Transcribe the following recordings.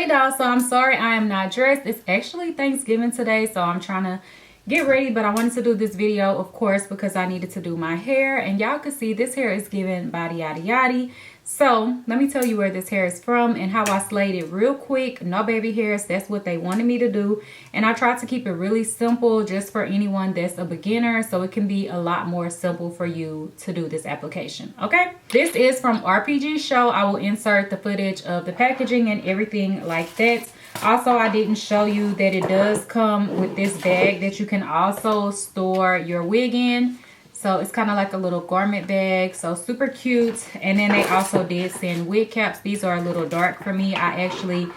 Hey y'all, so I'm sorry I am not dressed. It's actually Thanksgiving today, so I'm trying to get ready, but I wanted to do this video, of course, because I needed to do my hair. And y'all can see this hair is giving body yada yada. So let me tell you where this hair is from and how I slayed it real quick. No baby hairs, that's what they wanted me to do. And I tried to keep it really simple just for anyone that's a beginner, so it can be a lot more simple for you to do this application, okay? This is from RPGShow. I will insert the footage of the packaging and everything like that. Also, I didn't show you that it does come with this bag that you can also store your wig in. So it's kind of like a little garment bag, so super cute. And then they also did send wig caps. These are a little dark for me. I actually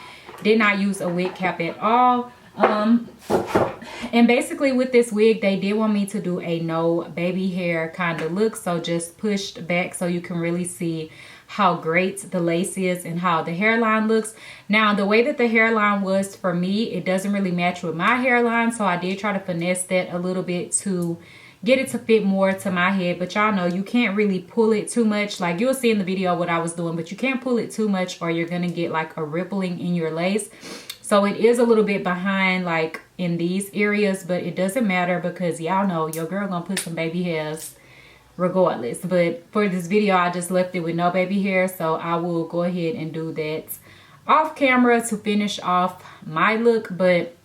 did not use a wig cap at all. And basically with this wig, they did want me to do a no baby hair kind of look. So just pushed back so you can really see how great the lace is and how the hairline looks. Now, the way that the hairline was for me, it doesn't really match with my hairline. So I did try to finesse that a little bit to get it to fit more to my head. But y'all know you can't really pull it too much. Like you'll see in the video what I was doing, but you can't pull it too much or you're gonna get like a rippling in your lace. So it is a little bit behind like in these areas, but it doesn't matter because y'all know your girl gonna put some baby hairs regardless. But for this video, I just left it with no baby hair, so I will go ahead and do that off camera to finish off my look. But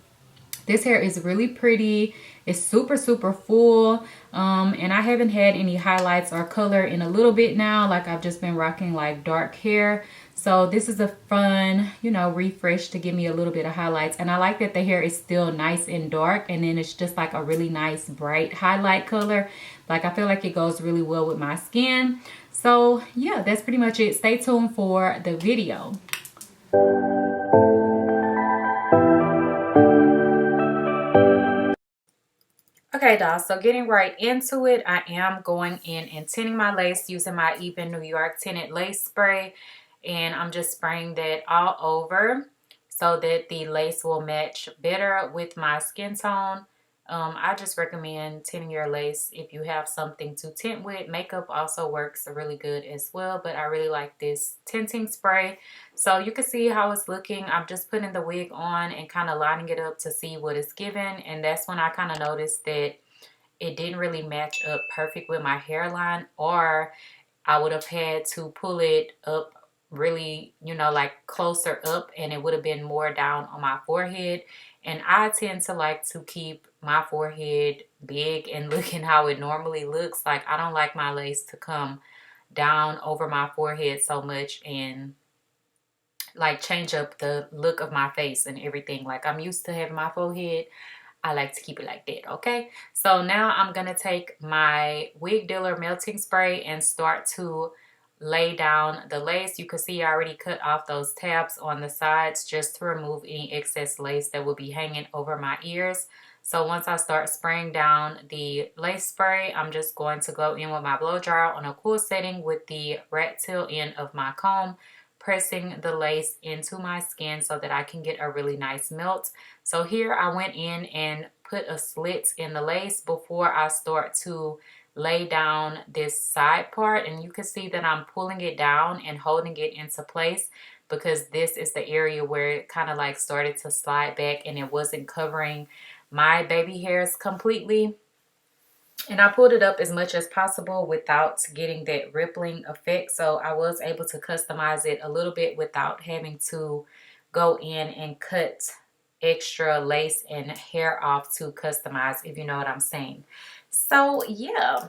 this hair is really pretty. It's super full, and I haven't had any highlights or color in a little bit now. Like I've just been rocking like dark hair, so this is a fun, you know, refresh to give me a little bit of highlights. And I like that the hair is still nice and dark, and then it's just like a really nice bright highlight color. Like I feel like it goes really well with my skin. So yeah, that's pretty much it. Stay tuned for the video. Okay, doll, so getting right into it, I am going in and tinting my lace using my Even New York tinted lace spray. And I'm just spraying that all over so that the lace will match better with my skin tone. I just recommend tinting your lace if you have something to tint with. Makeup also works really good as well, but I really like this tinting spray. So you can see how it's looking. I'm just putting the wig on and kind of lining it up to see what it's given. And that's when I kind of noticed that it didn't really match up perfect with my hairline, or I would have had to pull it up really, you know, like closer up, and it would have been more down on my forehead. And I tend to like to keep my forehead big and looking how it normally looks. Like I don't like my lace to come down over my forehead so much and like change up the look of my face and everything. Like I'm used to having my forehead, I like to keep it like that, okay? So now I'm gonna take my wig dealer melting spray and start to lay down the lace. You can see I already cut off those tabs on the sides just to remove any excess lace that will be hanging over my ears. So once I start spraying down the lace spray, I'm just going to go in with my blow dryer on a cool setting with the rat tail end of my comb, pressing the lace into my skin so that I can get a really nice melt. So here I went in and put a slit in the lace before I start to lay down this side part. And you can see that I'm pulling it down and holding it into place because this is the area where it kind of like started to slide back and it wasn't covering my baby hairs completely. And I pulled it up as much as possible without getting that rippling effect. So I was able to customize it a little bit without having to go in and cut extra lace and hair off to customize, if you know what I'm saying. So yeah,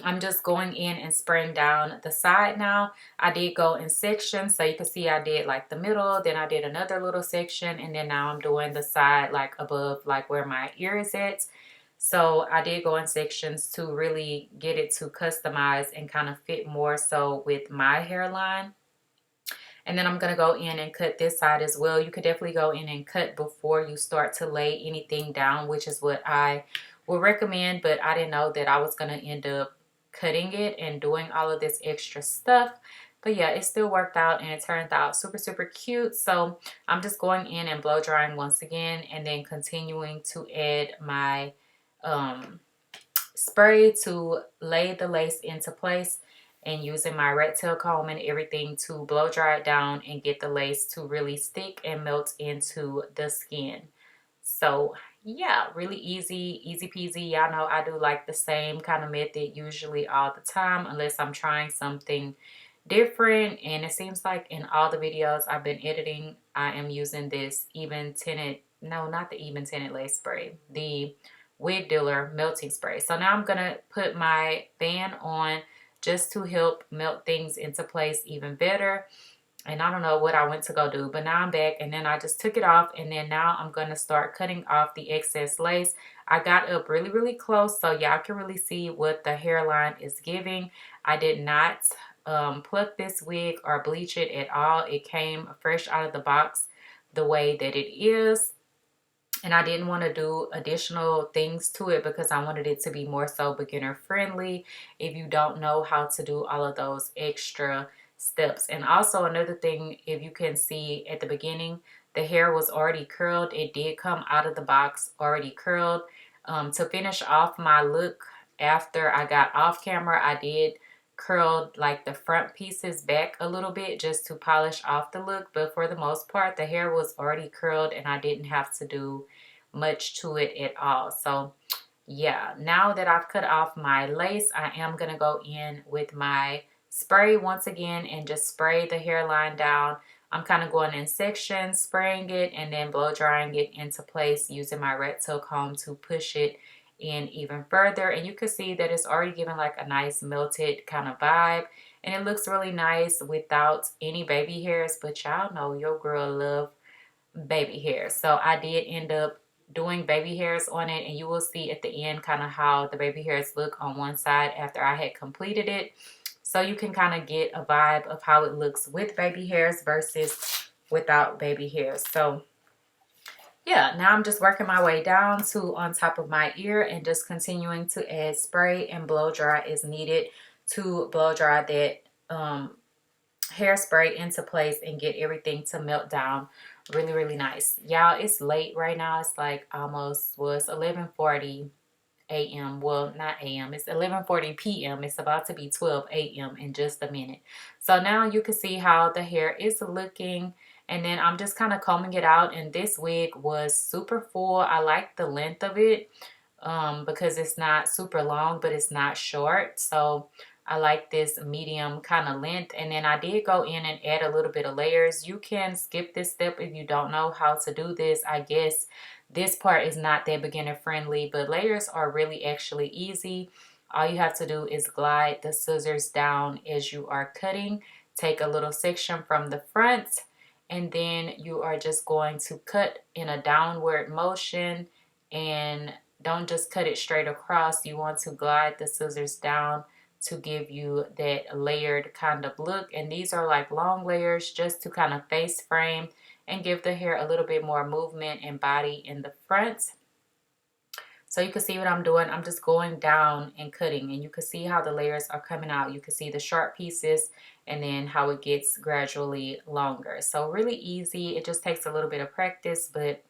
I'm just going in and spraying down the side now. I did go in sections, so you can see I did like the middle, then I did another little section, and then now I'm doing the side like above, like where my ear is at. So I did go in sections to really get it to customize and kind of fit more so with my hairline. And then I'm going to go in and cut this side as well. You could definitely go in and cut before you start to lay anything down, which is what I would recommend. But I didn't know that I was going to end up cutting it and doing all of this extra stuff. But yeah, it still worked out and it turned out super cute. So I'm just going in and blow drying once again and then continuing to add my spray to lay the lace into place. and using my rat tail comb and everything to blow dry it down and get the lace to really stick and melt into the skin. So yeah, really easy peasy. Y'all know I do like the same kind of method usually all the time, unless I'm trying something different. And it seems like in all the videos I've been editing, I am using this even tinted, no, not the even tinted lace spray, the wig dealer melting spray. So now I'm gonna put my band on just to help melt things into place even better. And I don't know what I went to go do, but now I'm back, and then I just took it off, and then now I'm going to start cutting off the excess lace. I got up really close so y'all can really see what the hairline is giving. I did not pluck this wig or bleach it at all. It came fresh out of the box the way that it is. And I didn't want to do additional things to it because I wanted it to be more so beginner friendly if you don't know how to do all of those extra steps. And also another thing, if you can see at the beginning, the hair was already curled. It did come out of the box already curled. To finish off my look after I got off camera, I did curl like the front pieces back a little bit just to polish off the look, but for the most part the hair was already curled and I didn't have to do much to it at all. So yeah, now that I've cut off my lace, I am gonna go in with my spray once again and just spray the hairline down. I'm kind of going in sections, spraying it and then blow drying it into place using my rat tail comb to push it in even further. And you can see that it's already giving like a nice melted kind of vibe, and it looks really nice without any baby hairs. But y'all know your girl love baby hairs, so I did end up doing baby hairs on it, and you will see at the end kind of how the baby hairs look on one side after I had completed it. So you can kind of get a vibe of how it looks with baby hairs versus without baby hairs. So yeah, now I'm just working my way down to on top of my ear and just continuing to add spray and blow dry as needed to blow dry that hairspray into place and get everything to melt down really nice. Y'all, it's late right now. It's like almost was 11:40 a.m. Well, not a.m. It's 11:40 p.m. It's about to be 12 a.m. in just a minute. So now you can see how the hair is looking. And then I'm just kind of combing it out. And this wig was super full. I like the length of it because it's not super long, but it's not short. So I like this medium kind of length. And then I did go in and add a little bit of layers. You can skip this step if you don't know how to do this. I guess this part is not that beginner friendly, but layers are really actually easy. All you have to do is glide the scissors down as you are cutting. Take a little section from the front, and then you are just going to cut in a downward motion, and don't just cut it straight across. You want to glide the scissors down to give you that layered kind of look. And these are like long layers just to kind of face frame and give the hair a little bit more movement and body in the front. So you can see what I'm doing. I'm just going down and cutting, and you can see how the layers are coming out. You can see the sharp pieces and then how it gets gradually longer. So really easy. It just takes a little bit of practice, but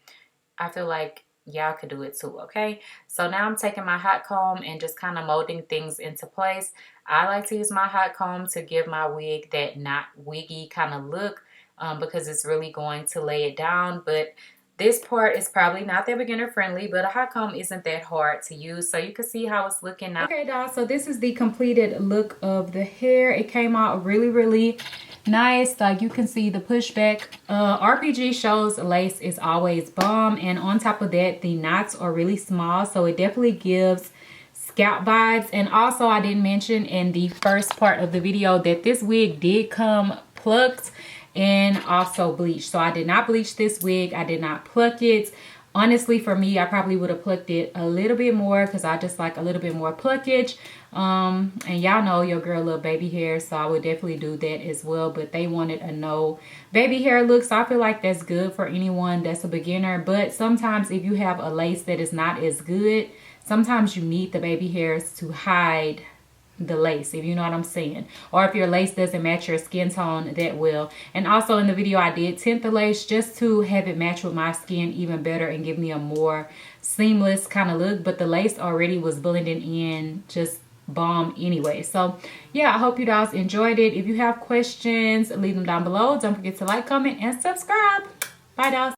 I feel like y'all could do it too, okay? So now I'm taking my hot comb and just kind of molding things into place. I like to use my hot comb to give my wig that not wiggy kind of look because it's really going to lay it down. But this part is probably not that beginner friendly, but a hot comb isn't that hard to use. So you can see how it's looking now. Okay, guys, so this is the completed look of the hair. It came out really nice. Like you can see the pushback. RPGShow's lace is always bomb. And on top of that, the knots are really small. So it definitely gives scalp vibes. And also I didn't mention in the first part of the video that this wig did come plucked and also bleached. So I did not bleach this wig. I did not pluck it. Honestly, for me, I probably would have plucked it a little bit more because I just like a little bit more pluckage. And y'all know your girl love baby hair, so I would definitely do that as well. But they wanted a no baby hair look, so I feel like that's good for anyone that's a beginner. But sometimes if you have a lace that is not as good, sometimes you need the baby hairs to hide the lace, if you know what I'm saying, or if your lace doesn't match your skin tone that well. And also in the video I did tint the lace just to have it match with my skin even better and give me a more seamless kind of look. But the lace already was blending in just bomb anyway. So yeah, I hope you guys enjoyed it. If you have questions, leave them down below. Don't forget to like, comment, and subscribe. Bye, guys.